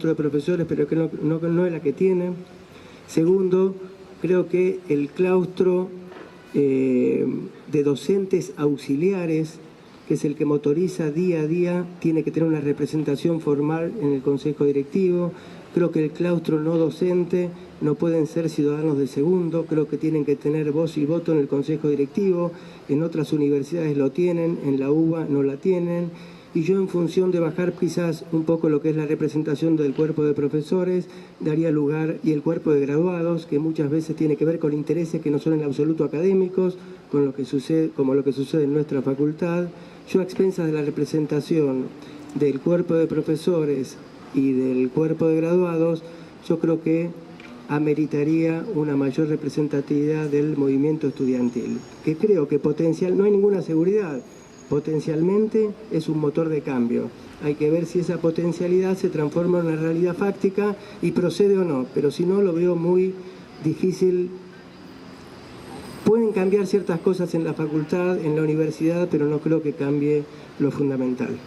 de profesores, pero que no es la que tiene. Segundo, creo que el claustro de docentes auxiliares, que es el que motoriza día a día, tiene que tener una representación formal en el Consejo Directivo. Creo que el claustro no docente no pueden ser ciudadanos de segundo, creo que tienen que tener voz y voto en el Consejo Directivo. En otras universidades lo tienen, en la UBA no la tienen. Y yo, en función de bajar quizás un poco lo que es la representación del cuerpo de profesores, daría lugar, y el cuerpo de graduados, que muchas veces tiene que ver con intereses que no son en absoluto académicos, con lo que sucede, como lo que sucede en nuestra facultad. Yo, a expensas de la representación del cuerpo de profesores y del cuerpo de graduados, yo creo que ameritaría una mayor representatividad del movimiento estudiantil, que creo que no hay ninguna seguridad. Potencialmente es un motor de cambio. Hay que ver si esa potencialidad se transforma en una realidad fáctica y procede o no, pero si no, lo veo muy difícil. Pueden cambiar ciertas cosas en la facultad, en la universidad, pero no creo que cambie lo fundamental.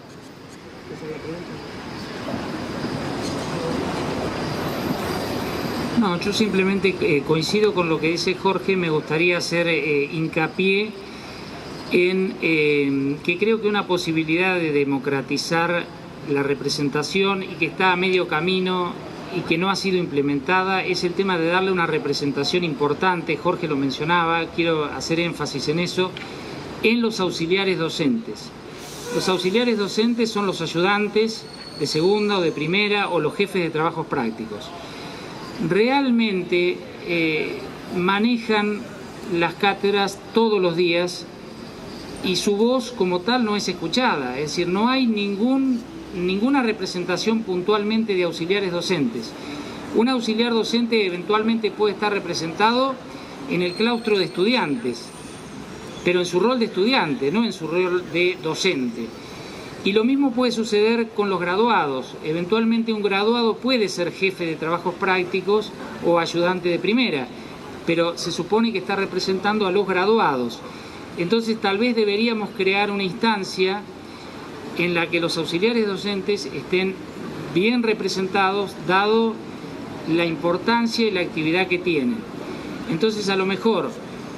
No, yo simplemente coincido con lo que dice Jorge. Me gustaría hacer hincapié en que creo que una posibilidad de democratizar la representación y que está a medio camino y que no ha sido implementada es el tema de darle una representación importante. Jorge lo mencionaba, quiero hacer énfasis en eso, en los auxiliares docentes. Los auxiliares docentes son los ayudantes de segunda o de primera o los jefes de trabajos prácticos. Realmente manejan las cátedras todos los días y su voz como tal no es escuchada, es decir, no hay ninguna representación puntualmente de auxiliares docentes. Un auxiliar docente eventualmente puede estar representado en el claustro de estudiantes, pero en su rol de estudiante, no en su rol de docente. Y lo mismo puede suceder con los graduados. Eventualmente un graduado puede ser jefe de trabajos prácticos o ayudante de primera, pero se supone que está representando a los graduados. Entonces tal vez deberíamos crear una instancia en la que los auxiliares docentes estén bien representados, dado la importancia y la actividad que tienen. Entonces, a lo mejor,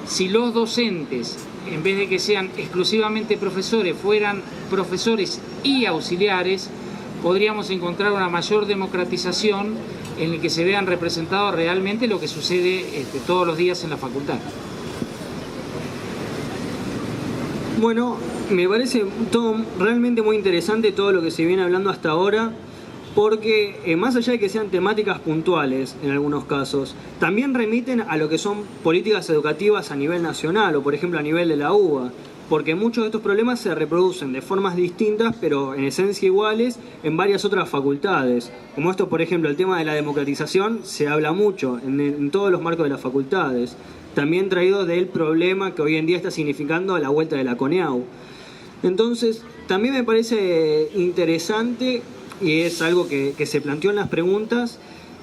si los docentes, en vez de que sean exclusivamente profesores, fueran profesores y auxiliares, podríamos encontrar una mayor democratización en la que se vean representados realmente lo que sucede todos los días en la facultad. Bueno, me parece todo realmente muy interesante todo lo que se viene hablando hasta ahora, porque más allá de que sean temáticas puntuales en algunos casos, también remiten a lo que son políticas educativas a nivel nacional o por ejemplo a nivel de la UBA, porque muchos de estos problemas se reproducen de formas distintas pero en esencia iguales en varias otras facultades. Como esto, por ejemplo, el tema de la democratización se habla mucho en todos los marcos de las facultades, también traído del problema que hoy en día está significando la vuelta de la CONEAU. Entonces, también me parece interesante, y es algo que se planteó en las preguntas,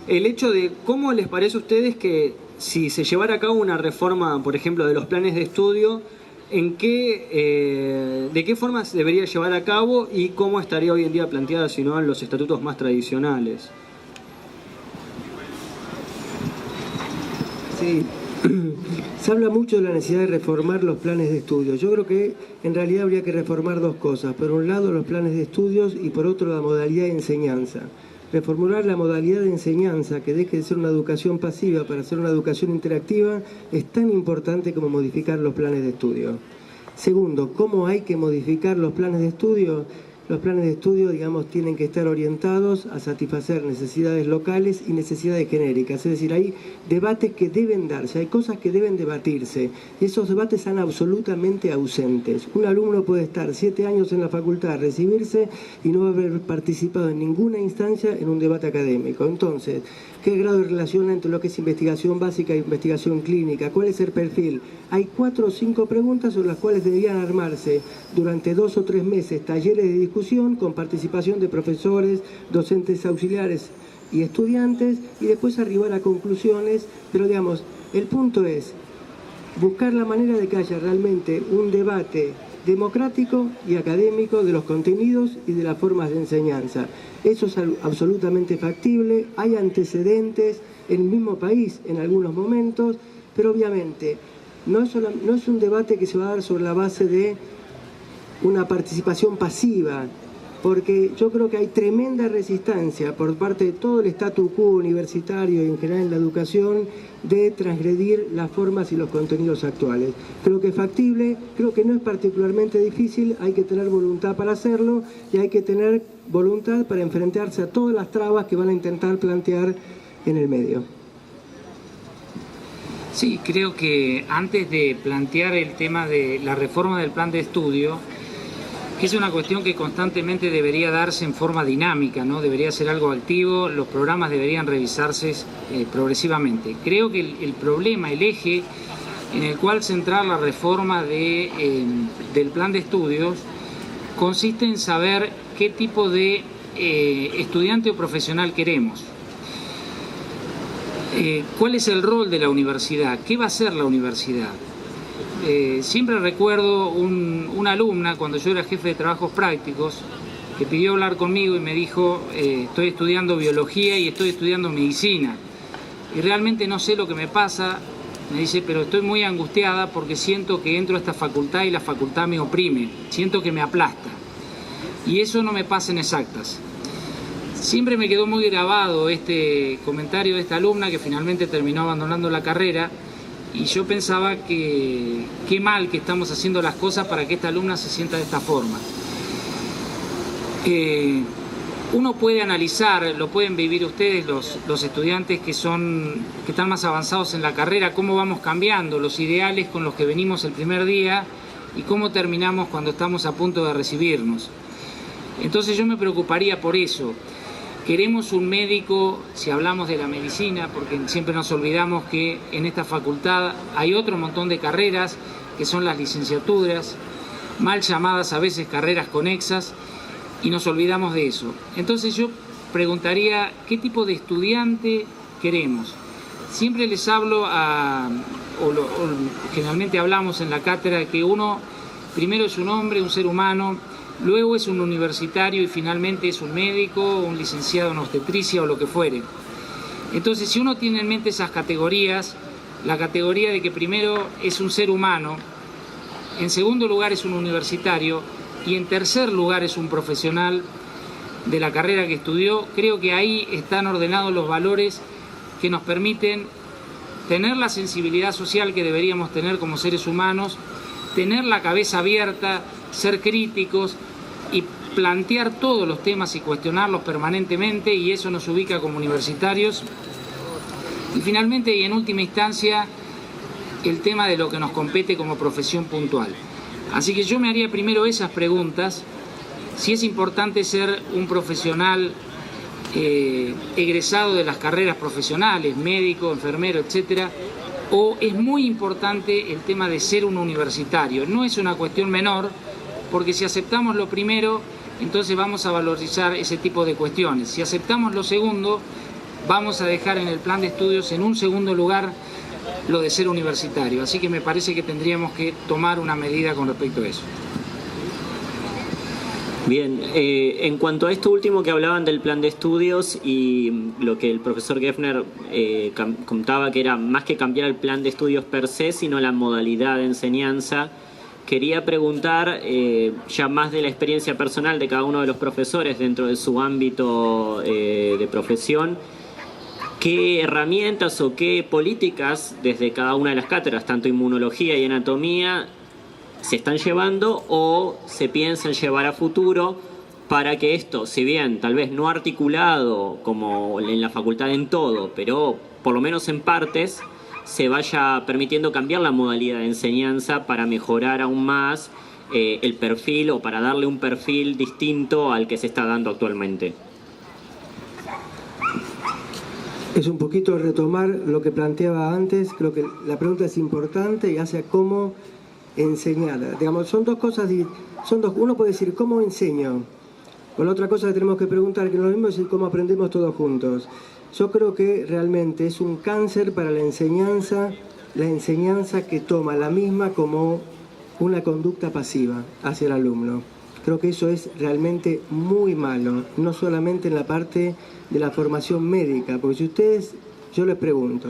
el hecho de cómo les parece a ustedes que si se llevara a cabo una reforma, por ejemplo, de los planes de estudio, de qué forma se debería llevar a cabo y cómo estaría hoy en día planteada si no en los estatutos más tradicionales. Sí. Se habla mucho de la necesidad de reformar los planes de estudio. Yo creo que en realidad habría que reformar dos cosas. Por un lado, los planes de estudios y por otro, la modalidad de enseñanza. Reformular la modalidad de enseñanza, que deje de ser una educación pasiva para ser una educación interactiva, es tan importante como modificar los planes de estudio. Segundo, ¿cómo hay que modificar los planes de estudio? Los planes de estudio, digamos, tienen que estar orientados a satisfacer necesidades locales y necesidades genéricas. Es decir, hay debates que deben darse, hay cosas que deben debatirse. Y esos debates están absolutamente ausentes. Un alumno puede estar 7 años en la facultad, recibirse y no haber participado en ninguna instancia en un debate académico. Entonces, ¿qué grado de relación entre lo que es investigación básica e investigación clínica? ¿Cuál es el perfil? Hay 4 o 5 preguntas sobre las cuales deberían armarse durante 2 o 3 meses talleres de discusión con participación de profesores, docentes auxiliares y estudiantes, y después arribar a conclusiones. Pero digamos, el punto es buscar la manera de que haya realmente un debate democrático y académico de los contenidos y de las formas de enseñanza. Eso es absolutamente factible, hay antecedentes en el mismo país en algunos momentos, pero obviamente no es un debate que se va a dar sobre la base de una participación pasiva, porque yo creo que hay tremenda resistencia por parte de todo el statu quo universitario y en general en la educación de transgredir las formas y los contenidos actuales. Creo que es factible, creo que no es particularmente difícil, hay que tener voluntad para hacerlo y hay que tener voluntad para enfrentarse a todas las trabas que van a intentar plantear en el medio. Sí, creo que antes de plantear el tema de la reforma del plan de estudio, que es una cuestión que constantemente debería darse en forma dinámica, ¿no? Debería ser algo activo, los programas deberían revisarse progresivamente. Creo que el problema, el eje en el cual centrar la reforma del plan de estudios consiste en saber qué tipo de estudiante o profesional queremos. ¿Cuál es el rol de la universidad? ¿Qué va a ser la universidad? Siempre recuerdo una alumna, cuando yo era jefe de trabajos prácticos, que pidió hablar conmigo y me dijo, estoy estudiando biología y estoy estudiando medicina, y realmente no sé lo que me pasa. Me dice, pero estoy muy angustiada porque siento que entro a esta facultad y la facultad me oprime, siento que me aplasta, y eso no me pasa en exactas. Siempre me quedó muy grabado este comentario de esta alumna, que finalmente terminó abandonando la carrera. Y yo pensaba que qué mal que estamos haciendo las cosas para que esta alumna se sienta de esta forma. Uno puede analizar, lo pueden vivir ustedes, los estudiantes que están más avanzados en la carrera, cómo vamos cambiando los ideales con los que venimos el primer día y cómo terminamos cuando estamos a punto de recibirnos. Entonces yo me preocuparía por eso. Queremos un médico, si hablamos de la medicina, porque siempre nos olvidamos que en esta facultad hay otro montón de carreras, que son las licenciaturas, mal llamadas a veces carreras conexas, y nos olvidamos de eso. Entonces yo preguntaría, ¿qué tipo de estudiante queremos? Siempre les hablo generalmente hablamos en la cátedra que uno primero es un hombre, un ser humano, luego es un universitario y finalmente es un médico, un licenciado en obstetricia o lo que fuere. Entonces, si uno tiene en mente esas categorías, la categoría de que primero es un ser humano, en segundo lugar es un universitario y en tercer lugar es un profesional de la carrera que estudió, creo que ahí están ordenados los valores que nos permiten tener la sensibilidad social que deberíamos tener como seres humanos, tener la cabeza abierta, ser críticos y plantear todos los temas y cuestionarlos permanentemente, y eso nos ubica como universitarios. Y finalmente y en última instancia el tema de lo que nos compete como profesión puntual. Así que yo me haría primero esas preguntas: si es importante ser un profesional egresado de las carreras profesionales, médico, enfermero, etcétera, o es muy importante el tema de ser un universitario. No es una cuestión menor, porque si aceptamos lo primero, entonces vamos a valorizar ese tipo de cuestiones. Si aceptamos lo segundo, vamos a dejar en el plan de estudios en un segundo lugar lo de ser universitario. Así que me parece que tendríamos que tomar una medida con respecto a eso. Bien, en cuanto a esto último que hablaban del plan de estudios y lo que el profesor Geffner contaba, que era más que cambiar el plan de estudios per se, sino la modalidad de enseñanza, quería preguntar, ya más de la experiencia personal de cada uno de los profesores dentro de su ámbito de profesión, ¿qué herramientas o qué políticas desde cada una de las cátedras, tanto inmunología y anatomía, se están llevando o se piensan llevar a futuro para que esto, si bien tal vez no articulado como en la facultad en todo, pero por lo menos en partes, se vaya permitiendo cambiar la modalidad de enseñanza para mejorar aún más el perfil, o para darle un perfil distinto al que se está dando actualmente? Es un poquito retomar lo que planteaba antes. Creo que la pregunta es importante y hace cómo enseñar. Digamos, son dos cosas, uno puede decir cómo enseño, o la otra cosa que tenemos que preguntar, que no es lo mismo, es cómo aprendemos todos juntos. Yo creo que realmente es un cáncer para la enseñanza que toma la misma como una conducta pasiva hacia el alumno. Creo que eso es realmente muy malo, no solamente en la parte de la formación médica, porque si ustedes, yo les pregunto,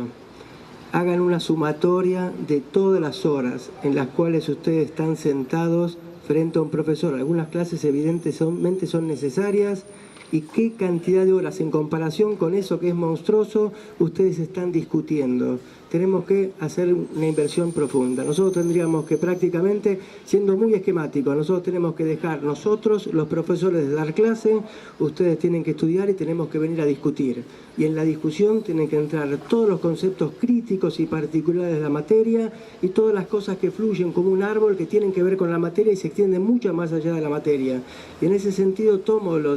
hagan una sumatoria de todas las horas en las cuales ustedes están sentados frente a un profesor. Algunas clases evidentemente son necesarias, y qué cantidad de horas en comparación con eso que es monstruoso ustedes están discutiendo. Tenemos que hacer una inversión profunda. Nosotros tendríamos que prácticamente, siendo muy esquemáticos, nosotros tenemos que dejar nosotros, los profesores, de dar clase, ustedes tienen que estudiar y tenemos que venir a discutir. Y en la discusión tienen que entrar todos los conceptos críticos y particulares de la materia y todas las cosas que fluyen como un árbol que tienen que ver con la materia y se extienden mucho más allá de la materia. Y en ese sentido tomo lo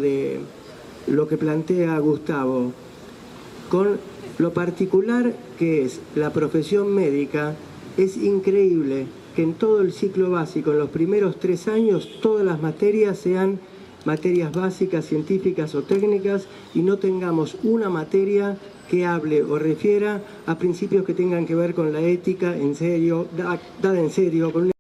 que plantea Gustavo, con lo particular que es la profesión médica. Es increíble que en todo el ciclo básico, en los primeros 3 años, todas las materias sean materias básicas, científicas o técnicas, y no tengamos una materia que hable o refiera a principios que tengan que ver con la ética en serio, dada en serio, con